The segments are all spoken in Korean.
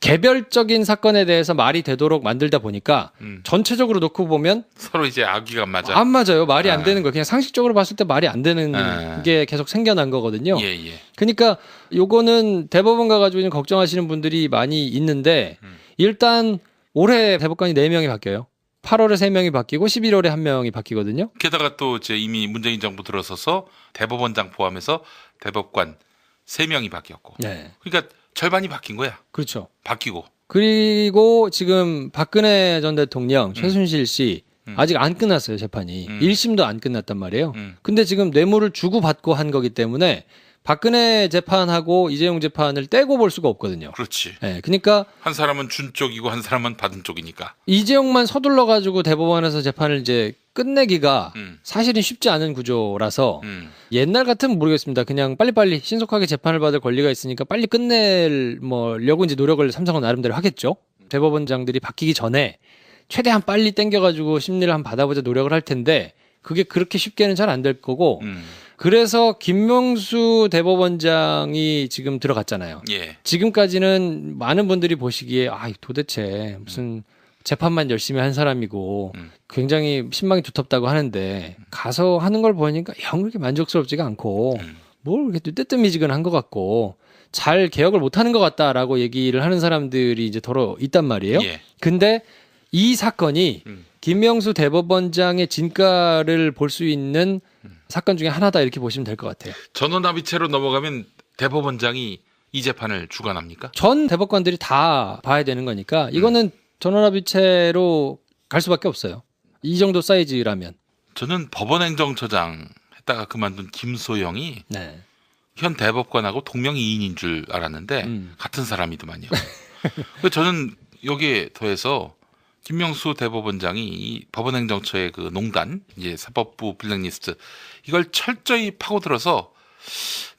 개별적인 사건에 대해서 말이 되도록 만들다 보니까 전체적으로 놓고 보면 서로 이제 악의가 맞아. 안 맞아요. 말이 안 되는 거예요. 그냥 상식적으로 봤을 때 말이 안 되는 게 계속 생겨난 거거든요. 예, 예. 그러니까 요거는 대법원 가가지고 지금 걱정하시는 분들이 많이 있는데 일단 올해 대법관이 4명이 바뀌어요. 8월에 3명이 바뀌고 11월에 1명이 바뀌거든요. 게다가 또 이제 이미 문재인 정부 들어서서 대법원장 포함해서 대법관 3명이 바뀌었고. 네. 그러니까 절반이 바뀐 거야. 그렇죠. 바뀌고. 그리고 지금 박근혜 전 대통령, 최순실 씨 아직 안 끝났어요, 재판이. 1심도 안 끝났단 말이에요. 근데 지금 뇌물을 주고받고 한 거기 때문에 박근혜 재판하고 이재용 재판을 떼고 볼 수가 없거든요. 그렇지. 네, 그러니까 한 사람은 준 쪽이고 한 사람은 받은 쪽이니까. 이재용만 서둘러 가지고 대법원에서 재판을 이제 끝내기가 사실은 쉽지 않은 구조라서 옛날 같으면 모르겠습니다. 그냥 빨리빨리 신속하게 재판을 받을 권리가 있으니까 빨리 끝내려고 이제 노력을 삼성은 나름대로 하겠죠. 대법원장들이 바뀌기 전에 최대한 빨리 땡겨가지고 심리를 한번 받아보자 노력을 할 텐데 그게 그렇게 쉽게는 잘 안 될 거고 그래서 김명수 대법원장이 지금 들어갔잖아요. 예. 지금까지는 많은 분들이 보시기에 도대체 무슨 재판만 열심히 한 사람이고 굉장히 신망이 두텁다고 하는데 가서 하는 걸 보니까 영 그렇게 만족스럽지가 않고 뭘 그렇게 뜨뜻미지근한 것 같고 잘 개혁을 못하는 것 같다라고 얘기를 하는 사람들이 이제 더러 있단 말이에요. 예. 근데 이 사건이 김명수 대법원장의 진가를 볼 수 있는 사건 중에 하나다 이렇게 보시면 될 것 같아요. 전원합의체로 넘어가면 대법원장이 이 재판을 주관합니까? 전 대법관들이 다 봐야 되는 거니까 이거는 전원합의체로 갈 수밖에 없어요. 이 정도 사이즈라면. 저는 법원행정처장 했다가 그만둔 김소영이 네. 현 대법관하고 동명이인인 줄 알았는데 같은 사람이더만요. 그래서 저는 여기에 더해서 김명수 대법원장이 이 법원행정처의 그 농단, 이제 사법부 블랙리스트 이걸 철저히 파고들어서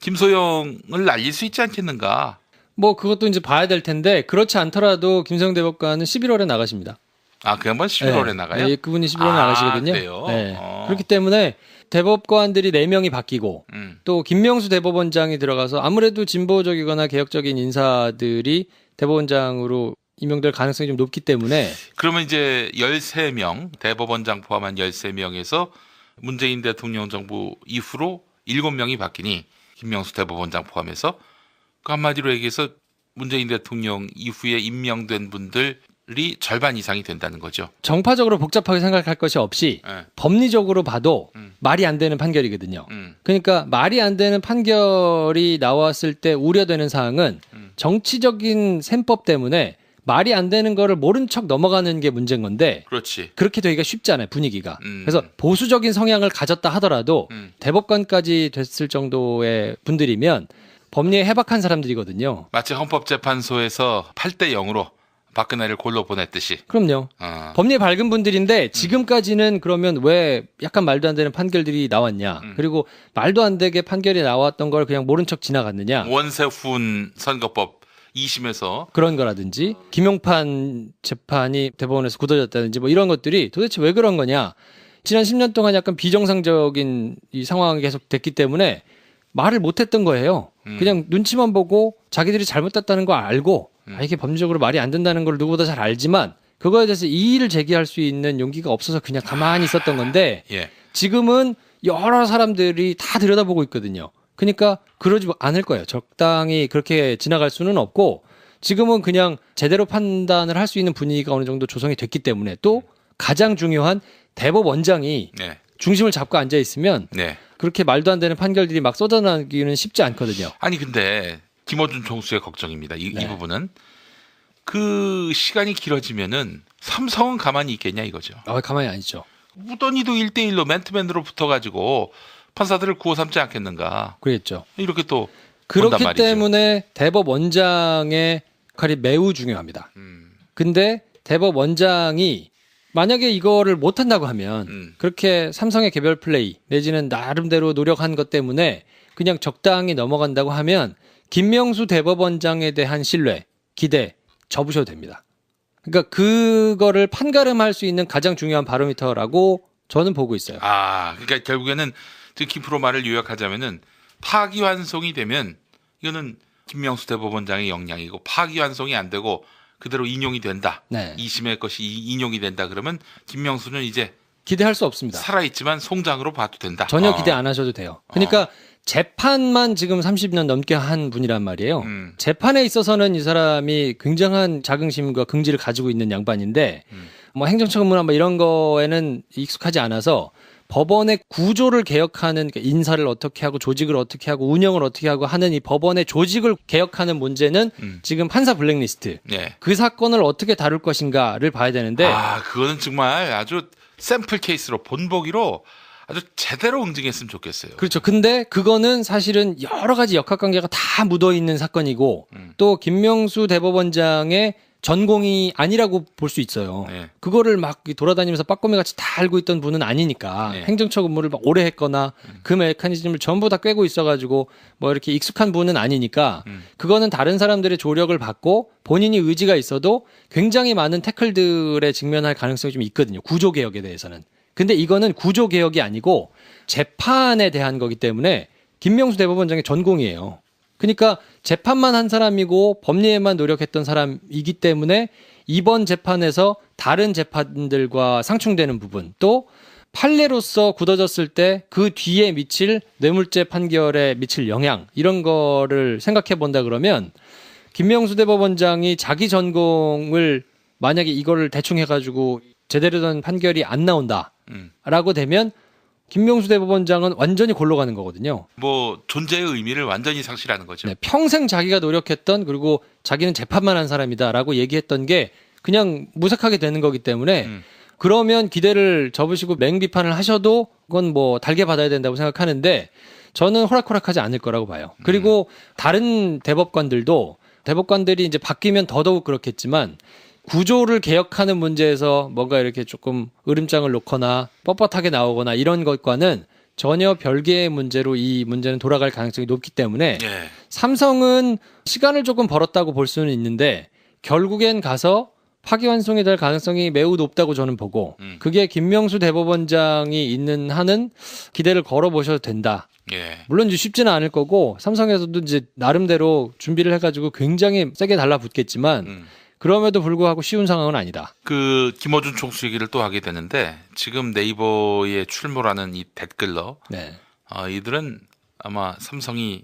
김소영을 날릴 수 있지 않겠는가? 뭐 그것도 이제 봐야 될 텐데 그렇지 않더라도 김소영 대법관은 11월에 나가십니다. 아, 그 양반 11월에 네. 나가요? 네, 그분이 11월에 나가시거든요. 그래요? 네. 그렇기 때문에 대법관들이 4명이 바뀌고 또 김명수 대법원장이 들어가서 아무래도 진보적이거나 개혁적인 인사들이 대법원장으로 임명될 가능성이 좀 높기 때문에 그러면 이제 13명, 대법원장 포함한 13명에서 문재인 대통령 정부 이후로 7명이 바뀌니 김명수 대법원장 포함해서 그 한마디로 얘기해서 문재인 대통령 이후에 임명된 분들이 절반 이상이 된다는 거죠. 정파적으로 복잡하게 생각할 것이 없이 네. 법리적으로 봐도 말이 안 되는 판결이거든요. 그러니까 말이 안 되는 판결이 나왔을 때 우려되는 사항은 정치적인 셈법 때문에 말이 안 되는 거를 모른 척 넘어가는 게 문제인 건데 그렇지. 그렇게 되기가 쉽지 않아요, 분위기가. 그래서 보수적인 성향을 가졌다 하더라도 대법관까지 됐을 정도의 분들이면 법리에 해박한 사람들이거든요. 마치 헌법재판소에서 8대 0으로 박근혜를 골로 보냈듯이. 그럼요. 법리에 밝은 분들인데 지금까지는 그러면 왜 약간 말도 안 되는 판결들이 나왔냐. 그리고 말도 안 되게 판결이 나왔던 걸 그냥 모른 척 지나갔느냐. 원세훈 선거법 2심에서 그런 거라든지 김용판 재판이 대법원에서 굳어졌다든지 뭐 이런 것들이 도대체 왜 그런 거냐. 지난 10년 동안 약간 비정상적인 이 상황이 계속 됐기 때문에 말을 못했던 거예요. 그냥 눈치만 보고 자기들이 잘못했다는 거 알고 이게 법률적으로 말이 안 된다는 걸 누구보다 잘 알지만 그거에 대해서 이의를 제기할 수 있는 용기가 없어서 그냥 가만히 있었던 건데 예. 지금은 여러 사람들이 다 들여다보고 있거든요. 그러니까 그러지 않을 거예요. 적당히 그렇게 지나갈 수는 없고 지금은 그냥 제대로 판단을 할 수 있는 분위기가 어느 정도 조성이 됐기 때문에 또 가장 중요한 대법원장이 네. 중심을 잡고 앉아 있으면 네. 그렇게 말도 안 되는 판결들이 막 쏟아나기는 쉽지 않거든요. 아니 근데 김어준 총수의 걱정입니다. 이 네. 부분은 그 시간이 길어지면은 삼성은 가만히 있겠냐 이거죠. 가만히 안 있죠. 무던히도 1대1로 맨투맨으로 붙어가지고 판사들을 구워 삼지 않겠는가. 그랬죠. 이렇게 또 그렇기 본단 말이죠. 때문에 대법원장의 역할이 매우 중요합니다. 근데 대법원장이 만약에 이거를 못한다고 하면 그렇게 삼성의 개별 플레이 내지는 나름대로 노력한 것 때문에 그냥 적당히 넘어간다고 하면 김명수 대법원장에 대한 신뢰, 기대 접으셔도 됩니다. 그러니까 그거를 판가름할 수 있는 가장 중요한 바로미터라고 저는 보고 있어요. 그러니까 결국에는 김프로 말을 요약하자면은 파기환송이 되면 이거는 김명수 대법원장의 역량이고 파기환송이 안 되고 그대로 인용이 된다. 네. 2심의 것이 인용이 된다. 그러면 김명수는 이제 기대할 수 없습니다. 살아있지만 송장으로 봐도 된다. 전혀 기대 안 하셔도 돼요. 그러니까 재판만 지금 30년 넘게 한 분이란 말이에요. 재판에 있어서는 이 사람이 굉장한 자긍심과 긍지를 가지고 있는 양반인데 뭐 행정처 근무나 뭐 이런 거에는 익숙하지 않아서 법원의 구조를 개혁하는, 그러니까 인사를 어떻게 하고 조직을 어떻게 하고 운영을 어떻게 하고 하는 이 법원의 조직을 개혁하는 문제는 지금 판사 블랙리스트. 네. 그 사건을 어떻게 다룰 것인가를 봐야 되는데 그거는 정말 아주 샘플 케이스로 본보기로 아주 제대로 응징했으면 좋겠어요. 그렇죠. 근데 그거는 사실은 여러 가지 역학관계가 다 묻어있는 사건이고 또 김명수 대법원장의 전공이 아니라고 볼 수 있어요. 네. 그거를 막 돌아다니면서 빠꼬미 같이 다 알고 있던 분은 아니니까 네. 행정처 근무를 막 오래 했거나 그 메커니즘을 전부 다 꿰고 있어가지고 뭐 이렇게 익숙한 분은 아니니까 그거는 다른 사람들의 조력을 받고 본인이 의지가 있어도 굉장히 많은 태클들에 직면할 가능성이 좀 있거든요. 구조개혁에 대해서는. 근데 이거는 구조개혁이 아니고 재판에 대한 거기 때문에 김명수 대법원장의 전공이에요. 그러니까 재판만 한 사람이고 법리에만 노력했던 사람이기 때문에 이번 재판에서 다른 재판들과 상충되는 부분, 또 판례로서 굳어졌을 때 그 뒤에 미칠 뇌물죄 판결에 미칠 영향, 이런 거를 생각해 본다 그러면 김명수 대법원장이 자기 전공을 만약에 이거를 대충 해가지고 제대로 된 판결이 안 나온다라고 되면 김명수 대법원장은 완전히 골로 가는 거거든요. 뭐 존재의 의미를 완전히 상실하는 거죠. 네, 평생 자기가 노력했던, 그리고 자기는 재판만 한 사람이다라고 얘기했던 게 그냥 무색하게 되는 거기 때문에 그러면 기대를 접으시고 맹비판을 하셔도 그건 뭐 달게 받아야 된다고 생각하는데 저는 호락호락하지 않을 거라고 봐요. 그리고 다른 대법관들이 이제 바뀌면 더더욱 그렇겠지만 구조를 개혁하는 문제에서 뭔가 이렇게 조금 으름장을 놓거나 뻣뻣하게 나오거나 이런 것과는 전혀 별개의 문제로 이 문제는 돌아갈 가능성이 높기 때문에 예. 삼성은 시간을 조금 벌었다고 볼 수는 있는데 결국엔 가서 파기환송이 될 가능성이 매우 높다고 저는 보고 그게 김명수 대법원장이 있는 한은 기대를 걸어보셔도 된다. 예. 물론 이제 쉽지는 않을 거고 삼성에서도 이제 나름대로 준비를 해가지고 굉장히 세게 달라붙겠지만 그럼에도 불구하고 쉬운 상황은 아니다. 그 김어준 총수 얘기를 또 하게 되는데 지금 네이버에 출몰하는 이 댓글러 네. 이들은 아마 삼성이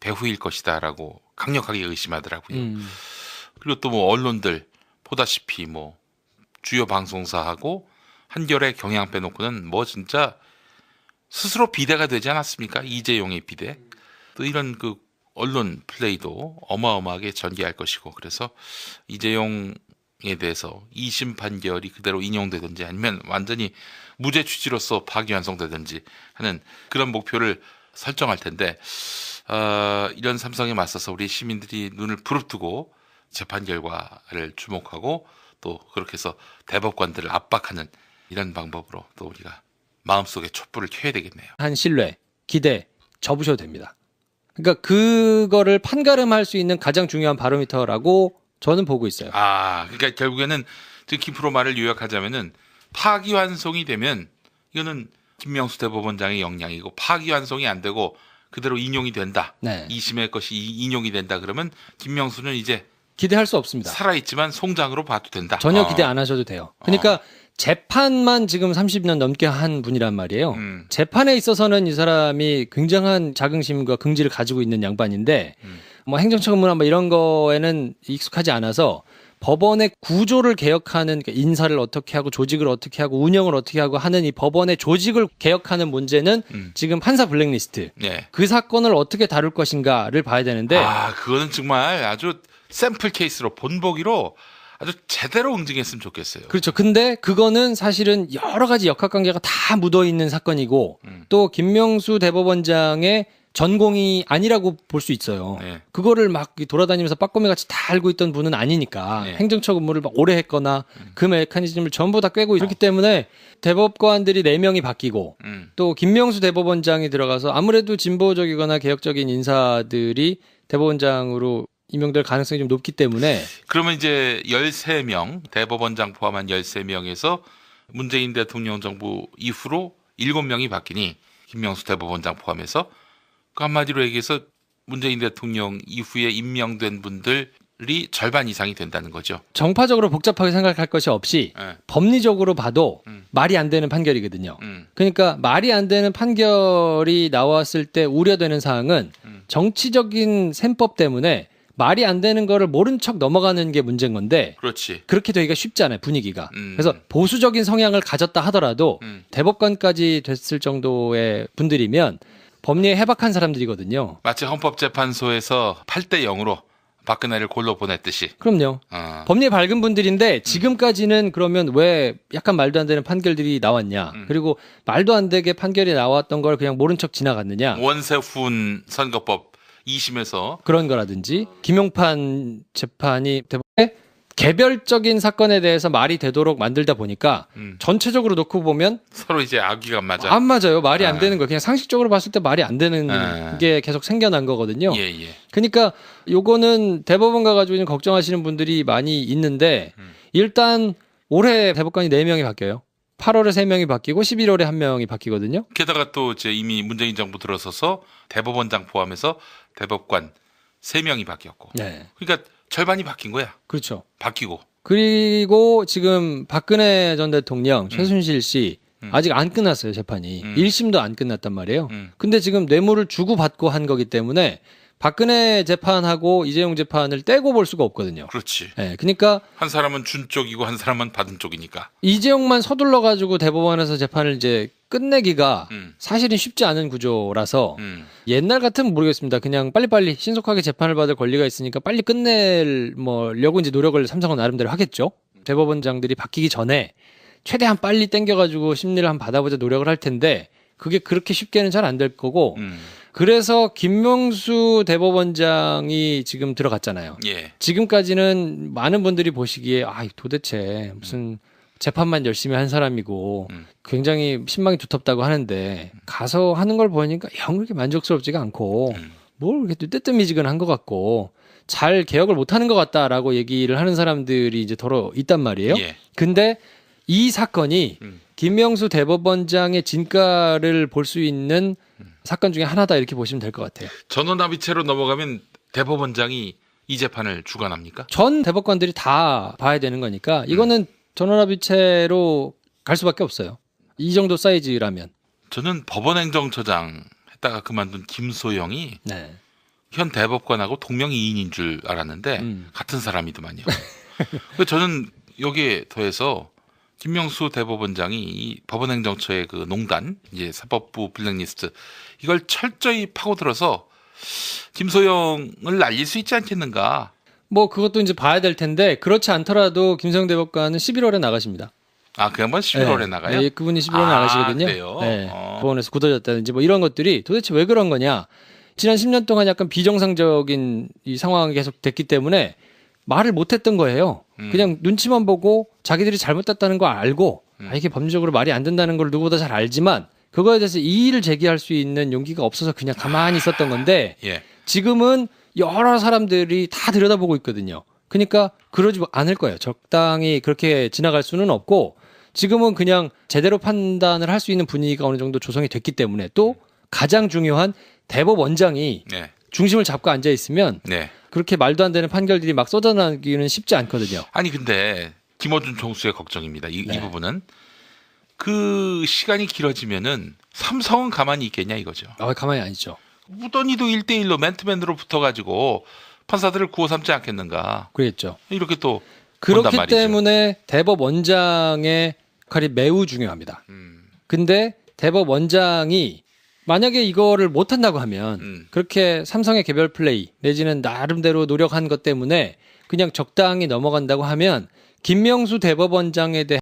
배후일 것이다라고 강력하게 의심하더라고요. 그리고 또 뭐 언론들 보다시피 뭐 주요 방송사하고 한결의 경향 빼놓고는 뭐 진짜 스스로 비대가 되지 않았습니까? 이재용의 비대. 또 이런 그 언론 플레이도 어마어마하게 전개할 것이고 그래서 이재용에 대해서 2심 판결이 그대로 인용되든지 아니면 완전히 무죄 취지로서 파기환송되든지 하는 그런 목표를 설정할 텐데 이런 삼성에 맞서서 우리 시민들이 눈을 부릅뜨고 재판 결과를 주목하고 또 그렇게 해서 대법관들을 압박하는 이런 방법으로 또 우리가 마음속에 촛불을 켜야 되겠네요. 한 신뢰, 기대 접으셔도 됩니다. 그러니까 그거를 판가름할 수 있는 가장 중요한 바로미터라고 저는 보고 있어요. 그러니까 결국에는 지금 김프로 말을 요약하자면은 파기환송이 되면 이거는 김명수 대법원장의 역량이고 파기환송이 안 되고 그대로 인용이 된다. 네. 2심의 것이 인용이 된다. 그러면 김명수는 이제 기대할 수 없습니다. 살아있지만 송장으로 봐도 된다. 전혀 기대 안 하셔도 돼요. 그러니까 재판만 지금 30년 넘게 한 분이란 말이에요. 재판에 있어서는 이 사람이 굉장한 자긍심과 긍지를 가지고 있는 양반인데 뭐 행정처 근무나 뭐 이런 거에는 익숙하지 않아서 법원의 구조를 개혁하는, 그러니까 인사를 어떻게 하고 조직을 어떻게 하고 운영을 어떻게 하고 하는 이 법원의 조직을 개혁하는 문제는 지금 판사 블랙리스트. 네. 그 사건을 어떻게 다룰 것인가를 봐야 되는데 그거는 정말 아주 샘플 케이스로 본보기로 아주 제대로 응징했으면 좋겠어요. 그렇죠. 근데 그거는 사실은 여러 가지 역학관계가 다 묻어있는 사건이고 또 김명수 대법원장의 전공이 아니라고 볼 수 있어요. 네. 그거를 막 돌아다니면서 빠꼬미 같이 다 알고 있던 분은 아니니까 네. 행정처 근무를 막 오래 했거나 그 메커니즘을 전부 다 꿰고 있기 때문에 대법관들이 4명이 바뀌고 또 김명수 대법원장이 들어가서 아무래도 진보적이거나 개혁적인 인사들이 대법원장으로 임명될 가능성이 좀 높기 때문에 그러면 이제 13명 대법원장 포함한 13명에서 문재인 대통령 정부 이후로 7명이 바뀌니 김명수 대법원장 포함해서 그 한마디로 얘기해서 문재인 대통령 이후에 임명된 분들이 절반 이상이 된다는 거죠. 정파적으로 복잡하게 생각할 것이 없이 네. 법리적으로 봐도 말이 안 되는 판결이거든요. 음. 그러니까 말이 안 되는 판결이 나왔을 때 우려되는 사항은 정치적인 셈법 때문에 말이 안 되는 거를 모른 척 넘어가는 게 문제인 건데 그렇지. 그렇게 되기가 쉽지 않아요, 분위기가. 그래서 보수적인 성향을 가졌다 하더라도 대법관까지 됐을 정도의 분들이면 법리에 해박한 사람들이거든요. 마치 헌법재판소에서 8대 0으로 박근혜를 골로 보냈듯이. 그럼요. 법리에 밝은 분들인데 지금까지는 그러면 왜 약간 말도 안 되는 판결들이 나왔냐. 그리고 말도 안 되게 판결이 나왔던 걸 그냥 모른 척 지나갔느냐. 원세훈 선거법 2심에서 그런 거라든지 김용판 재판이 대법에 개별적인 사건에 대해서 말이 되도록 만들다 보니까 전체적으로 놓고 보면 서로 이제 악의가 안 맞아. 안 맞아요. 말이 안 되는 거예요. 그냥 상식적으로 봤을 때 말이 안 되는 게 계속 생겨난 거거든요. 예, 예. 그러니까 요거는 대법원 가가지고 좀 걱정하시는 분들이 많이 있는데 일단 올해 대법관이 4명이 바뀌어요. 8월에 3명이 바뀌고 11월에 1명이 바뀌거든요. 게다가 또 이제 이미 문재인 정부 들어서서 대법원장 포함해서 대법관 3명이 바뀌었고. 네. 그러니까 절반이 바뀐 거야. 그렇죠. 바뀌고. 그리고 지금 박근혜 전 대통령, 최순실 씨 아직 안 끝났어요, 재판이. 1심도 안 끝났단 말이에요. 근데 지금 뇌물을 주고받고 한 거기 때문에 박근혜 재판하고 이재용 재판을 떼고 볼 수가 없거든요. 그렇지. 네, 그러니까 한 사람은 준 쪽이고 한 사람은 받은 쪽이니까. 이재용만 서둘러 가지고 대법원에서 재판을 이제 끝내기가 사실은 쉽지 않은 구조라서 옛날 같으면 모르겠습니다. 그냥 빨리빨리 신속하게 재판을 받을 권리가 있으니까 빨리 끝내려고 이제 노력을 삼성은 나름대로 하겠죠. 대법원장들이 바뀌기 전에 최대한 빨리 땡겨가지고 심리를 한번 받아보자 노력을 할 텐데 그게 그렇게 쉽게는 잘 안 될 거고 그래서 김명수 대법원장이 지금 들어갔잖아요. 예. 지금까지는 많은 분들이 보시기에 도대체 무슨 재판만 열심히 한 사람이고 굉장히 신망이 두텁다고 하는데 가서 하는 걸 보니까 영 그렇게 만족스럽지가 않고 뭘 이렇게 뜨뜻미지근한 것 같고 잘 개혁을 못하는 것 같다라고 얘기를 하는 사람들이 이제 더러 있단 말이에요. 예. 근데 이 사건이 김명수 대법원장의 진가를 볼 수 있는 사건 중에 하나다 이렇게 보시면 될 것 같아요. 전원합의체로 넘어가면 대법원장이 이 재판을 주관합니까? 전 대법관들이 다 봐야 되는 거니까 이거는 전원합의체로 갈 수밖에 없어요. 이 정도 사이즈라면. 저는 법원행정처장 했다가 그만둔 김소영이 네. 현 대법관하고 동명이인인 줄 알았는데 같은 사람이더만요. 그래서 저는 여기에 더해서 김명수 대법원장이 이 법원행정처의 그 농단, 이제 사법부 블랙리스트 이걸 철저히 파고들어서 김소영을 날릴 수 있지 않겠는가? 뭐 그것도 이제 봐야 될 텐데 그렇지 않더라도 김소영 대법관은 11월에 나가십니다. 아, 그 양반 11월에 네. 나가요? 네, 그분이 11월에 나가시거든요. 그래요? 네. 법원에서 굳어졌다든지 뭐 이런 것들이 도대체 왜 그런 거냐? 지난 10년 동안 약간 비정상적인 이 상황이 계속 됐기 때문에 말을 못했던 거예요. 그냥 눈치만 보고 자기들이 잘못했다는 거 알고 이게 법률적으로 말이 안 된다는 걸 누구보다 잘 알지만 그거에 대해서 이의를 제기할 수 있는 용기가 없어서 그냥 가만히 있었던 건데 예. 지금은 여러 사람들이 다 들여다보고 있거든요. 그러니까 그러지 않을 거예요. 적당히 그렇게 지나갈 수는 없고 지금은 그냥 제대로 판단을 할 수 있는 분위기가 어느 정도 조성이 됐기 때문에 또 가장 중요한 대법원장이 네. 중심을 잡고 앉아 있으면 네. 그렇게 말도 안 되는 판결들이 막 쏟아나기는 쉽지 않거든요. 아니 근데 김어준 총수의 걱정입니다. 이 네. 부분은 그 시간이 길어지면은 삼성은 가만히 있겠냐 이거죠. 가만히 안 있죠. 무던히도 1대1로 맨투맨으로 붙어가지고 판사들을 구워 삼지 않겠는가. 그랬죠. 이렇게 또 그렇기 본단 말이죠. 때문에 대법원장의 역할이 매우 중요합니다. 근데 대법원장이 만약에 이거를 못한다고 하면 그렇게 삼성의 개별 플레이 내지는 나름대로 노력한 것 때문에 그냥 적당히 넘어간다고 하면 김명수 대법원장에 대해